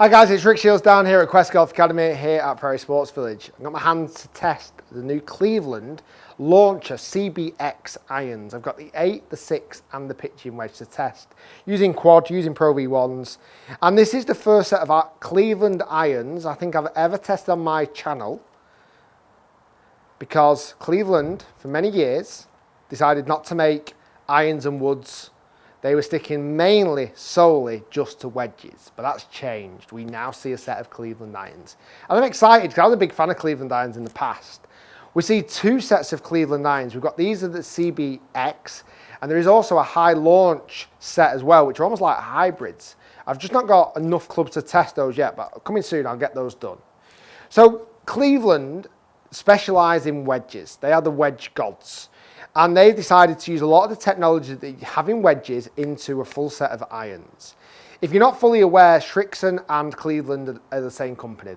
Hi guys, it's Rick Shiels down here at Quest Golf Academy here at Prairie Sports Village. I've got my hands to test the new Cleveland Launcher CBX irons. I've got the 8, the 6 and the pitching wedge to test using quad, using Pro V1s. And this is the first set of our Cleveland irons I think I've ever tested on my channel, because Cleveland for many years decided not to make irons and woods. They were sticking solely just to wedges, but that's changed. We now see a set of Cleveland irons. And I'm excited because I was a big fan of Cleveland irons in the past. We see 2 sets of Cleveland irons. We've got these are the CBX, and there is also a high launch set as well, which are almost like hybrids. I've just not got enough clubs to test those yet, but coming soon, I'll get those done. So Cleveland specialise in wedges. They are the wedge gods. And they decided to use a lot of the technology that you have in wedges into a full set of irons. If you're not fully aware, Srixon and Cleveland are the same company.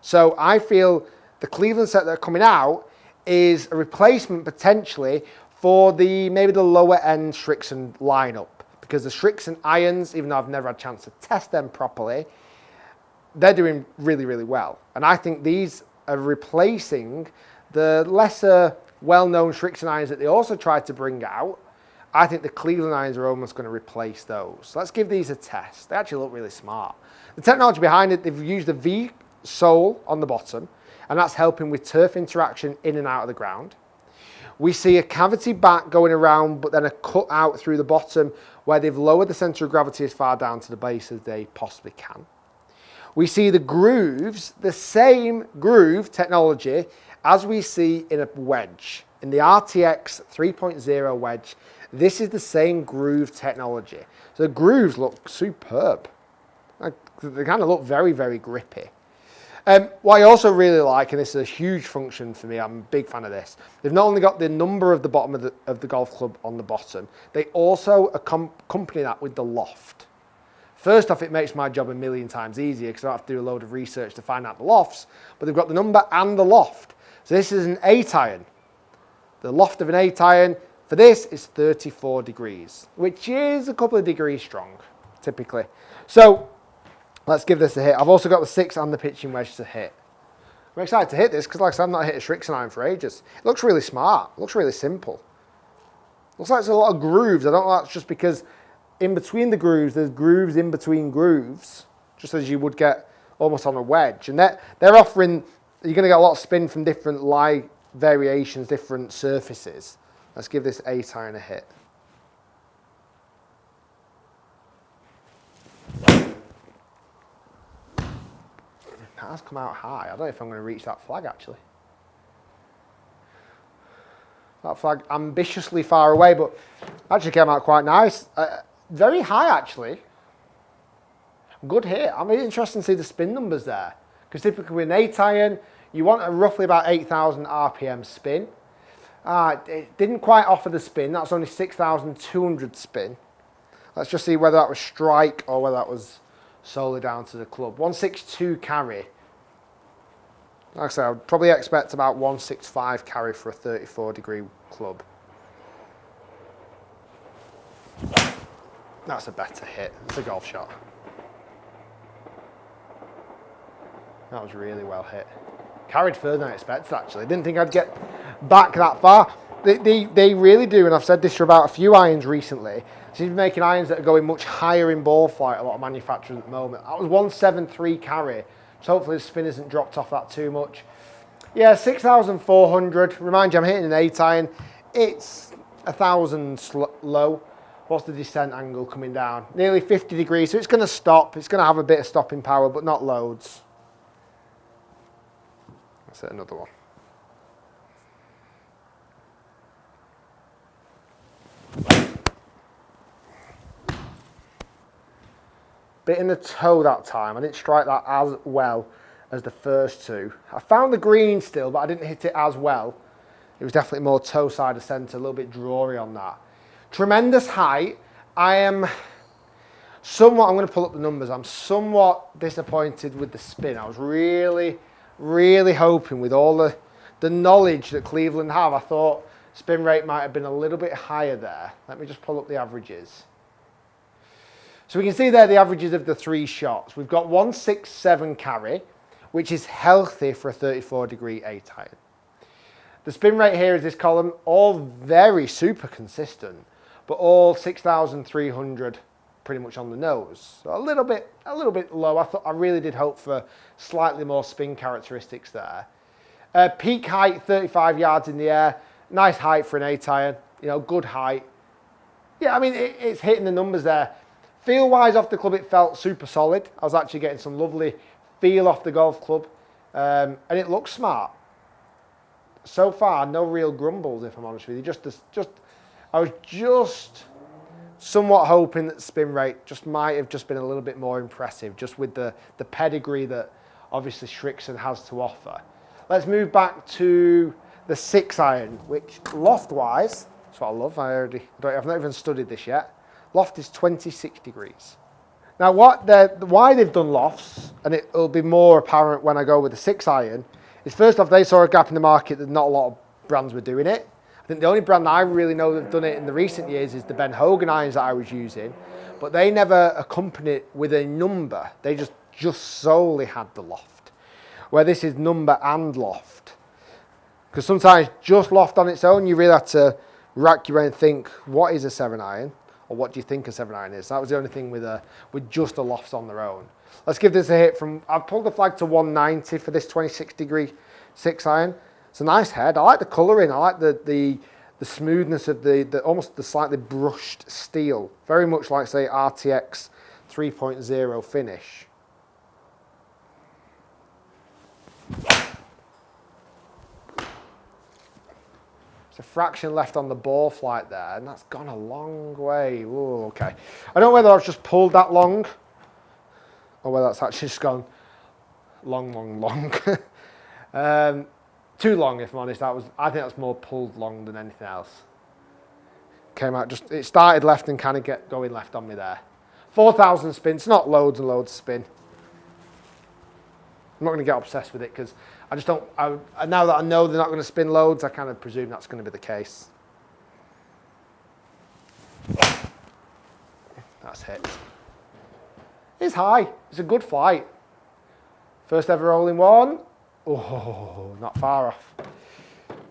So I feel the Cleveland set that are coming out is a replacement potentially for maybe the lower end Srixon lineup. Because the Srixon irons, even though I've never had a chance to test them properly, they're doing really, really well. And I think these are replacing the lesser well-known Srixon irons that they also tried to bring out. I think the Cleveland irons are almost going to replace those. So let's give these a test. They actually look really smart. The technology behind it, they've used a V sole on the bottom, and that's helping with turf interaction in and out of the ground. We see a cavity back going around, but then a cut out through the bottom where they've lowered the centre of gravity as far down to the base as they possibly can. We see the grooves, the same groove technology as we see in a wedge. In the RTX 3.0 wedge, this is the same groove technology. So the grooves look superb. They kind of look very, very grippy. What I also really like, and this is a huge function for me, I'm a big fan of this, they've not only got the number of the bottom of the golf club on the bottom, they also accompany that with the loft. First off, it makes my job a million times easier because I don't have to do a load of research to find out the lofts, but they've got the number and the loft. So this is an 8 iron. The loft of an 8 iron for this is 34 degrees, which is a couple of degrees strong, typically. So let's give this a hit. I've also got the 6 and the pitching wedge to hit. I'm excited to hit this because, like I said, I've not hit a Srixon iron for ages. It looks really smart. It looks really simple. Looks like there's a lot of grooves. I don't know if that's just because in between the grooves, there's grooves in between grooves, just as you would get almost on a wedge. And they're offering, you're going to get a lot of spin from different lie variations, different surfaces. Let's give this 8 iron a hit. That has come out high. I don't know if I'm going to reach that flag actually. That flag ambitiously far away, but actually came out quite nice. Very high actually. Good hit. I'm interested to see the spin numbers there. Because typically with an 8 iron, you want a roughly about 8,000 RPM spin. It didn't quite offer the spin. That's only 6,200 spin. Let's just see whether that was strike or whether that was solely down to the club. 162 carry. Like I said, I would probably expect about 165 carry for a 34 degree club. That's a better hit. It's a golf shot. That was really well hit. Carried further than I expected actually. Didn't think I'd get back that far. They really do, and I've said this for about a few irons recently. Seem to be making irons that are going much higher in ball flight, a lot of manufacturers at the moment. That was 173 carry. So hopefully the spin isn't dropped off that too much. Yeah, 6,400. Remind you, I'm hitting an 8 iron. It's 1,000 low. What's the descent angle coming down? Nearly 50 degrees, so it's going to stop. It's going to have a bit of stopping power, but not loads. Let's hit another one. Bit in the toe that time. I didn't strike that as well as the first 2. I found the green still, but I didn't hit it as well. It was definitely more toe side of centre, a little bit drawy on that. Tremendous height. I am somewhat, I'm going to pull up the numbers, I'm somewhat disappointed with the spin. I was really, really hoping with all the knowledge that Cleveland have, I thought spin rate might have been a little bit higher there. Let me just pull up the averages. So we can see there the averages of the 3 shots. We've got 167 carry, which is healthy for a 34 degree 8 iron. The spin rate here is this column, all very super consistent, but all 6,300 pretty much on the nose. So a little bit low. I really did hope for slightly more spin characteristics there. Peak height, 35 yards in the air. Nice height for an 8 iron, you know, good height. Yeah, I mean, it's hitting the numbers there. Feel-wise off the club, it felt super solid. I was actually getting some lovely feel off the golf club, and it looks smart. So far, no real grumbles, if I'm honest with you. I was just somewhat hoping that the spin rate just might have just been a little bit more impressive, just with the pedigree that obviously Shrixon has to offer. Let's move back to the 6 iron, which loft-wise, that's what I love. I've not even studied this yet. Loft is 26 degrees. Now, why they've done lofts, and it'll be more apparent when I go with the 6 iron, is first off, they saw a gap in the market that not a lot of brands were doing it. I think the only brand that I really know that have done it in the recent years is the Ben Hogan irons that I was using, but they never accompanied it with a number. They just solely had the loft, where this is number and loft. Because sometimes just loft on its own, you really have to rack your brain and think, what is a 7 iron? Or what do you think a 7 iron is? That was the only thing with just the lofts on their own. Let's give this a hit from, I've pulled the flag to 190 for this 26 degree 6 iron. It's a nice head. I like the colouring. I like the smoothness of almost the slightly brushed steel. Very much like, say, RTX 3.0 finish. There's a fraction left on the ball flight there, and that's gone a long way. Ooh, okay. I don't know whether I've just pulled that long, or whether that's actually just gone long. Too long, if I'm honest. I think that's more pulled long than anything else. Came out it started left and kind of get going left on me there. 4,000 spins, not loads and loads of spin. I'm not going to get obsessed with it because I just don't, now that I know they're not going to spin loads, I kind of presume that's going to be the case. That's hit. It's high. It's a good flight. First ever hole-in-one. Oh, not far off.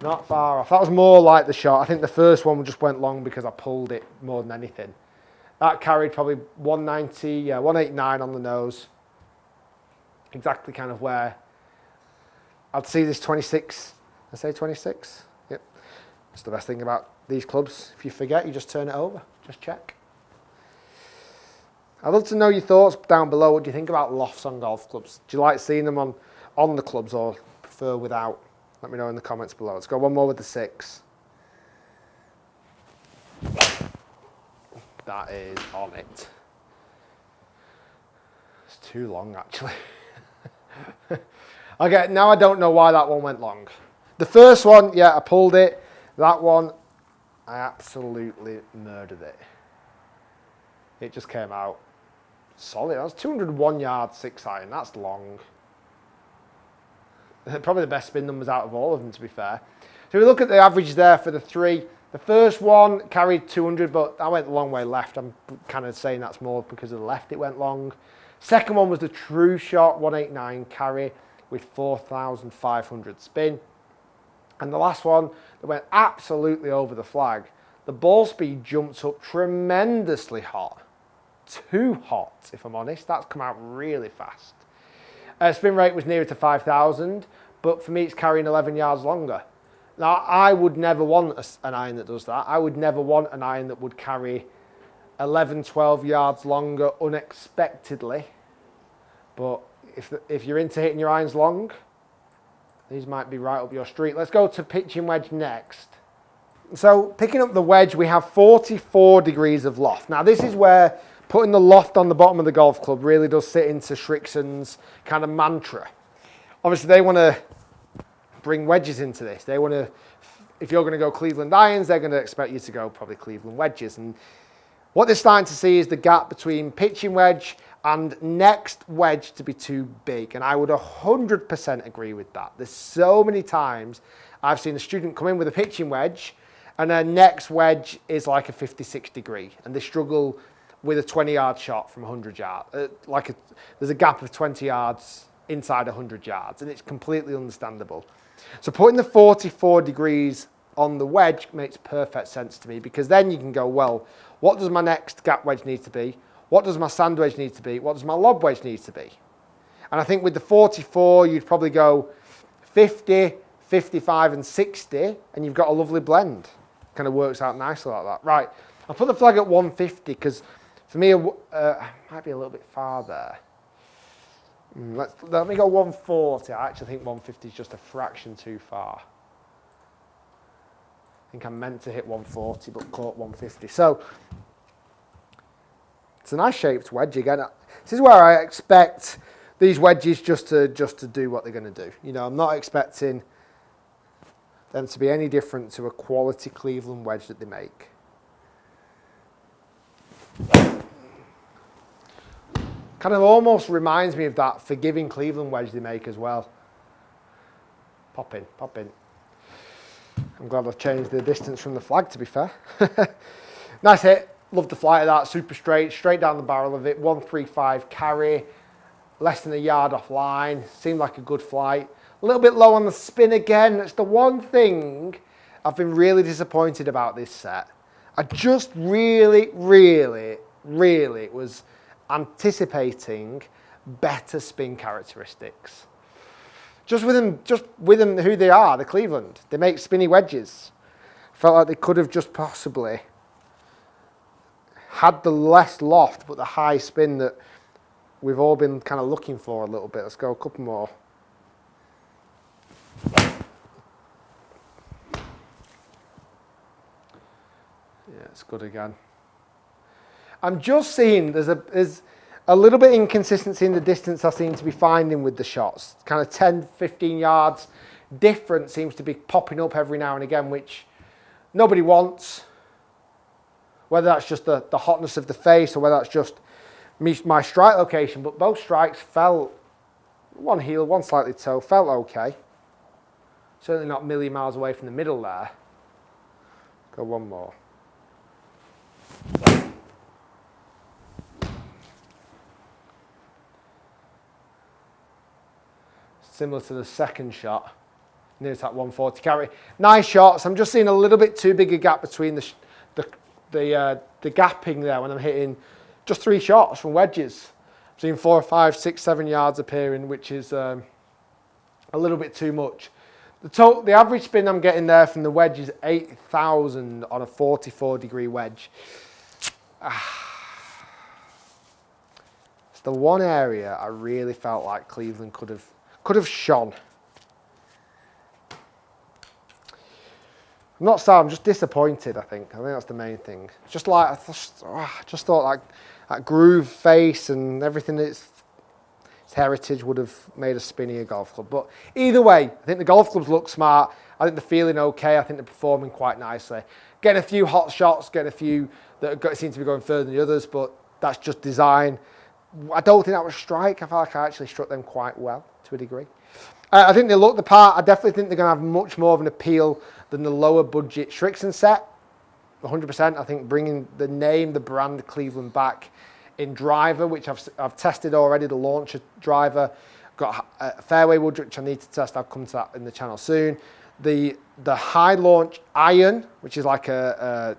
Not far off. That was more like the shot. I think the first one just went long because I pulled it more than anything. That carried probably 190, yeah, 189 on the nose. Exactly kind of where I'd see this 26. I say 26? Yep. That's the best thing about these clubs. If you forget, you just turn it over. Just check. I'd love to know your thoughts down below. What do you think about lofts on golf clubs? Do you like seeing them on the clubs or prefer without? Let me know in the comments below. Let's go one more with the 6. That is on it. It's too long, actually. Okay, now I don't know why that one went long. The first one, yeah, I pulled it. That one, I absolutely murdered it. It just came out solid. That was 201 yards 6 iron. That's long. Probably the best spin numbers out of all of them, to be fair. So we look at the average there for the 3. The first one carried 200, but I went a long way left. I'm kind of saying that's more because of the left it went long. Second one was the true shot, 189 carry with 4,500 spin. And the last one that went absolutely over the flag, the ball speed jumps up tremendously hot. Too hot, if I'm honest. That's come out really fast. Spin rate was nearer to 5,000, but for me it's carrying 11 yards longer. Now, I would never want an iron that does that. I would never want an iron that would carry 11, 12 yards longer unexpectedly. But if you're into hitting your irons long, these might be right up your street. Let's go to pitching wedge next. So picking up the wedge, we have 44 degrees of loft. Now this is where putting the loft on the bottom of the golf club really does sit into Shrixon's kind of mantra. Obviously they want to bring wedges into this. They want to, if you're going to go Cleveland irons, they're going to expect you to go probably Cleveland wedges. And what they're starting to see is the gap between pitching wedge and next wedge to be too big. And I would 100% agree with that. There's so many times I've seen a student come in with a pitching wedge and their next wedge is like a 56 degree and they struggle with a 20-yard shot from 100 yards. There's a gap of 20 yards inside 100 yards, and it's completely understandable. So putting the 44 degrees on the wedge makes perfect sense to me, because then you can go, well, what does my next gap wedge need to be? What does my sand wedge need to be? What does my lob wedge need to be? And I think with the 44, you'd probably go 50, 55 and 60, and you've got a lovely blend. Kind of works out nicely like that. Right, I'll put the flag at 150, because for me, it might be a little bit far there. Let me go 140. I actually think 150 is just a fraction too far. I think I meant to hit 140, but caught 150. So it's a nice shaped wedge again. This is where I expect these wedges just to do what they're going to do. You know, I'm not expecting them to be any different to a quality Cleveland wedge that they make. Kind of almost reminds me of that forgiving Cleveland wedge they make as well. Pop in, pop in. I'm glad I've changed the distance from the flag, to be fair. Nice hit. Love the flight of that. Super straight down the barrel of it. 135 carry. Less than a yard off line. Seemed like a good flight. A little bit low on the spin again. That's the one thing I've been really disappointed about this set. I just really was anticipating better spin characteristics. Just with them who they are, the Cleveland. They make spinny wedges. Felt like they could have just possibly had the less loft but the high spin that we've all been kind of looking for a little bit. Let's go a couple more. Yeah, it's good again. I'm just seeing there's a little bit of inconsistency in the distance I seem to be finding with the shots. Kind of 10, 15 yards different seems to be popping up every now and again, which nobody wants. Whether that's just the hotness of the face or whether that's just my strike location, but both strikes felt, one heel, one slightly toe, felt okay. Certainly not a million miles away from the middle there. Go one more. Similar to the second shot. Near that 140 carry. Nice shots. I'm just seeing a little bit too big a gap between the gapping there when I'm hitting just 3 shots from wedges. I'm seeing 4, 5, 6, 7 yards appearing, which is a little bit too much. The average spin I'm getting there from the wedge is 8,000 on a 44 degree wedge. It's the one area I really felt like Cleveland could have shone. I'm not sad, I'm just disappointed, I think that's the main thing. Just like, I just thought like that groove face and everything, its heritage would have made a spinnier golf club. But either way, I think the golf clubs look smart. I think they're feeling okay. I think they're performing quite nicely. Getting a few hot shots, getting a few that seem to be going further than the others, but that's just design. I don't think that was strike. I felt like I actually struck them quite well to a degree. I think they look the part. I definitely think they're going to have much more of an appeal than the lower budget Shrixon set. 100%. I think bringing the name, the brand Cleveland back in driver, which I've tested already, the launcher driver. Got a fairway wood, which I need to test. I'll come to that in the channel soon. The high launch iron, which is like a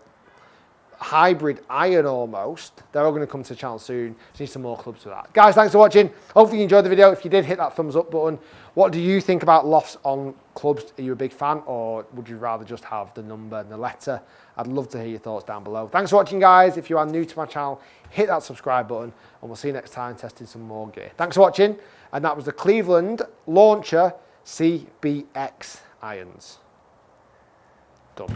hybrid iron almost. They're all going to come to the channel soon. Just need some more clubs for that. Guys, thanks for watching. Hopefully you enjoyed the video. If you did, hit that thumbs up button. What do you think about lofts on clubs? Are you a big fan, or would you rather just have the number and the letter? I'd love to hear your thoughts down below. Thanks for watching, guys. If you are new to my channel, hit that subscribe button, and we'll see you next time testing some more gear. Thanks for watching, and that was the Cleveland Launcher CBX irons. Done.